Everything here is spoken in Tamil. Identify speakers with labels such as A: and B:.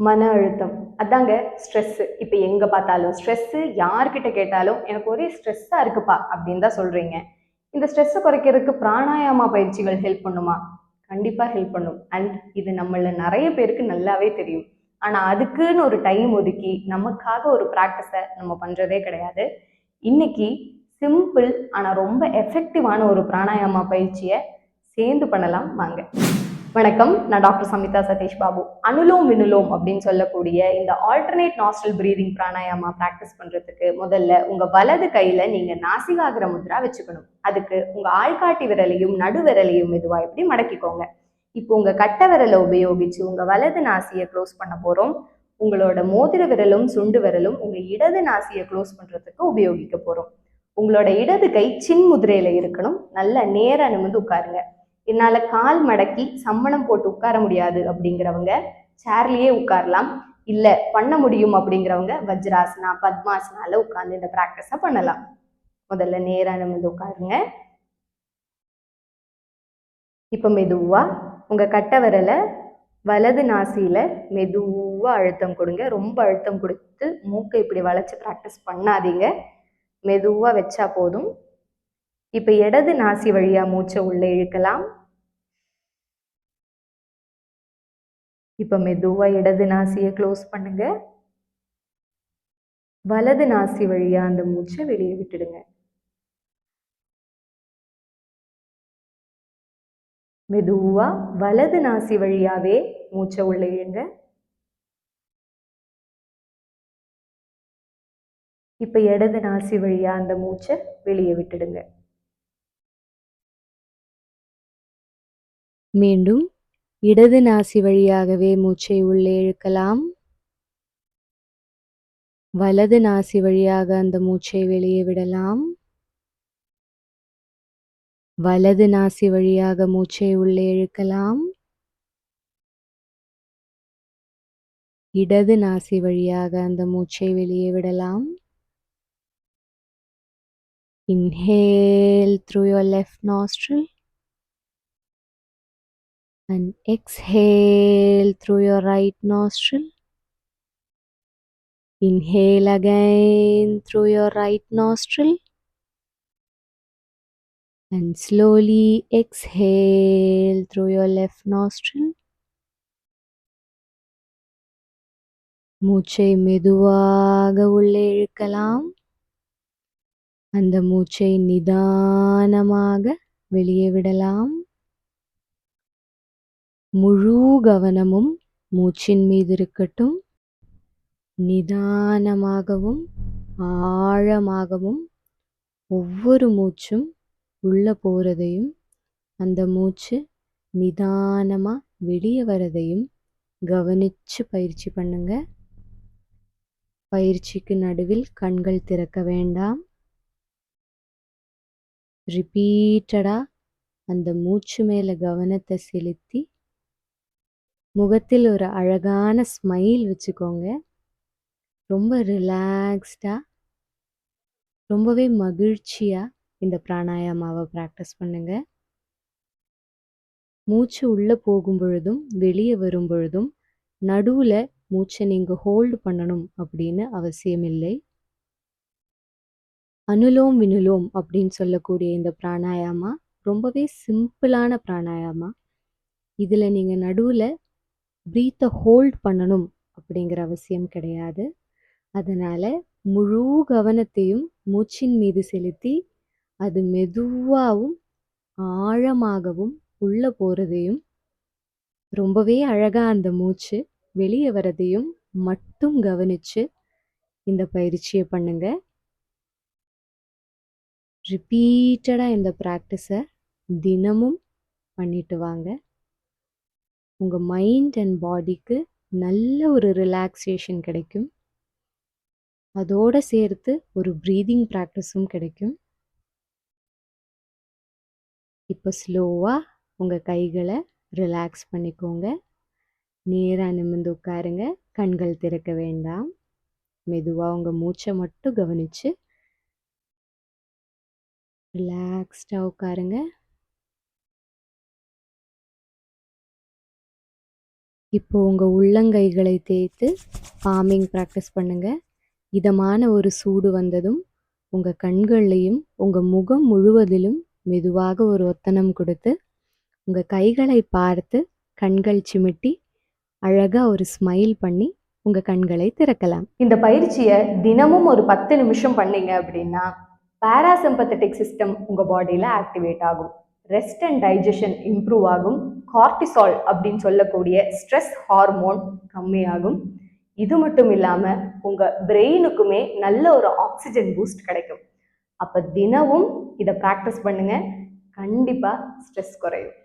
A: மன அழுத்தம். அதாங்க ஸ்ட்ரெஸ்ஸு. இப்ப எங்க பார்த்தாலும் ஸ்ட்ரெஸ்ஸு யார்கிட்ட கேட்டாலும், "எனக்கு ஒரே ஸ்ட்ரெஸ்ஸா இருக்குப்பா" அப்படின்னு தான் சொல்றீங்க. இந்த ஸ்ட்ரெஸ்ஸ குறைக்கிறதுக்கு பிராணாயாமா பயிற்சிகள் ஹெல்ப் பண்ணுமா? கண்டிப்பா ஹெல்ப் பண்ணும். அண்ட் இது நம்மள நெறைய பேருக்கு நல்லாவே தெரியும். ஆனா அதுக்குன்னு ஒரு டைம் ஒதுக்கி, நமக்காக ஒரு பிராக்டிஸ நம்ம பண்றதே கிடையாது. இன்னைக்கு சிம்பிள் ஆனா ரொம்ப எஃபெக்டிவான ஒரு பிராணாயாமா பயிற்சிய சேர்ந்து பண்ணலாம் வாங்க. வணக்கம், நான் டாக்டர் சமிதா சதீஷ் பாபு. அனுலோம் வினுலோம் அப்படின்னு சொல்லக்கூடிய இந்த ஆல்டர்னேட் நாஸ்ட்ரல் பிரீதிங் பிராணாயாமா பிராக்டிஸ் பண்றதுக்கு முதல்ல உங்க வலது கையில நீங்க நாசிகாகிர முத்ரா வச்சுக்கணும். அதுக்கு உங்க ஆள்காட்டி விரலையும் நடு விரலையும் மெதுவா இப்படி மடக்கிக்கோங்க. இப்போ உங்க கட்டை விரலை உபயோகிச்சு உங்க வலது நாசியை க்ளோஸ் பண்ண போறோம். உங்களோட மோதிர விரலும் சுண்டு விரலும் உங்க இடது நாசியை க்ளோஸ் பண்றதுக்கு உபயோகிக்க போறோம். உங்களோட இடது கை சின் முதிரையில இருக்கணும். நல்லா நேரா நிமிர்ந்து உட்காருங்க. என்னால கால் மடக்கி சம்மணம் போட்டு உட்கார முடியாது அப்படிங்கிறவங்க சேர்லயே உட்காரலாம். இல்ல பண்ண முடியும் அப்படிங்கிறவங்க வஜ்ராசனா பத்மாசனால உட்கார்ந்து இந்த பிராக்டிஸ பண்ணலாம். முதல்ல நேரா நிமிர்ந்து உட்காருங்க. இப்ப மெதுவா உங்க கட்டை விரலை வலது நாசியில மெதுவா அழுத்தம் கொடுங்க. ரொம்ப அழுத்தம் கொடுத்து மூக்கை இப்படி வளைச்சு பிராக்டிஸ் பண்ணாதீங்க. மெதுவா வச்சா போதும். இப்ப இடது நாசி வழியா மூச்சை உள்ள இழுக்கலாம். இப்ப மெதுவா இடது நாசியை க்ளோஸ் பண்ணுங்க. வலது நாசி வழியா அந்த மூச்சை வெளியே விட்டுடுங்க. மெதுவா வலது நாசி வழியாவே மூச்சை உள்ள இழுங்க. இப்ப இடது நாசி வழியா அந்த மூச்சை வெளியே விட்டுடுங்க. மீண்டும் இடது நாசி வழியாகவே மூச்சை உள்ளே இழுக்கலாம். வலது நாசி வழியாக அந்த மூச்சை வெளியே விடலாம். வலது நாசி வழியாக மூச்சை உள்ளே இழுக்கலாம். இடது நாசி வழியாக அந்த மூச்சை வெளியே விடலாம். Inhale through your left nostril and exhale through your right nostril. Inhale again through your right nostril and slowly exhale through your left nostril. மூச்சை மெதுவாக உள்ளே இழுக்கலாம். அந்த மூச்சை நிதானமாக வெளியே விடலாம். முழு கவனமும் மூச்சின் மீது இருக்கட்டும். நிதானமாகவும் ஆழமாகவும் ஒவ்வொரு மூச்சும் உள்ள போறதையும் அந்த மூச்சு நிதானமா வெளியே வரதையும் கவனிச்சு பயிற்சி பண்ணுங்க. பயிற்சிக்கு நடுவில் கண்கள் திறக்க வேண்டாம். ரிப்பீட்டடா அந்த மூச்சு மேல கவனத்தை செலுத்தி முகத்தில் ஒரு அழகான ஸ்மைல் வச்சுக்கோங்க. ரொம்ப ரிலாக்ஸ்டா ரொம்பவே மகிழ்ச்சியா இந்த பிராணாயாமாவை பிராக்டிஸ் பண்ணுங்க. மூச்சு உள்ள போகும் பொழுதும் வெளியே வரும் பொழுதும் நடுவுல மூச்சை நீங்க ஹோல்டு பண்ணணும் அப்படின்னு அவசியம் இல்லை. அனுலோம் வினுலோம் அப்படின்னு சொல்லக்கூடிய இந்த பிராணாயாமா ரொம்பவே சிம்பிளான பிராணாயாமா. இதுல நீங்க நடுவுல பிரீத்தை ஹோல்ட் பண்ணணும் அப்படிங்கிற அவசியம் கிடையாது. அதனால முழு கவனத்தையும் மூச்சின் மீது செலுத்தி அது மெதுவாகவும் ஆழமாகவும் உள்ள போறதையும் ரொம்பவே அழகா அந்த மூச்சு வெளியே வரதையும் மட்டும் கவனிச்சு இந்த பயிற்சியை பண்ணுங்க. ரிப்பீட்டடா இந்த ப்ராக்டிஸை தினமும் பண்ணிட்டு வாங்க. உங்க மைண்ட் அண்ட் பாடிக்கு நல்ல ஒரு ரிலாக்ஸேஷன் கிடைக்கும். அதோட சேர்த்து ஒரு ப்ரீதிங் ப்ராக்டிஸும் கிடைக்கும். இப்போ ஸ்லோவா உங்க கைகளை ரிலாக்ஸ் பண்ணிக்கோங்க. நேரா நிமிர்ந்து உட்காருங்க. கண்கள் திறக்க வேண்டாம். மெதுவா உங்க மூச்சை மட்டும் கவனிச்சு ரிலாக்ஸ்டா உட்காருங்க.
B: இப்போ உங்கள் உள்ளங்கைகளை தேய்த்து பாமிங் ப்ராக்டிஸ் பண்ணுங்கள். இதமான ஒரு சூடு வந்ததும் உங்கள் கண்கள்லையும் உங்கள் முகம் முழுவதிலும் மெதுவாக ஒரு ஒத்தனம் கொடுத்து உங்கள் கைகளை பார்த்து கண்கள் சிமிட்டி அழகாக ஒரு ஸ்மைல் பண்ணி உங்கள் கண்களை திறக்கலாம்.
A: இந்த பயிற்சியை தினமும் ஒரு 10 நிமிஷம் பண்ணீங்க அப்படின்னா பாராசிம்பத்தட்டிக் சிஸ்டம் உங்கள் பாடியில் ஆக்டிவேட் ஆகும், ரெஸ்ட் அண்ட் டைஜஷன் இம்ப்ரூவ் ஆகும், கார்டிசால் அப்படின்னு சொல்லக்கூடிய ஸ்ட்ரெஸ் ஹார்மோன் கம்மியாகும். இது மட்டும் இல்லாமல் உங்கள் பிரெயினுக்குமே நல்ல ஒரு ஆக்சிஜன் பூஸ்ட் கிடைக்கும். அப்போ தினமும் இதை ப்ராக்டிஸ் பண்ணுங்க, கண்டிப்பாக ஸ்ட்ரெஸ் குறையும்.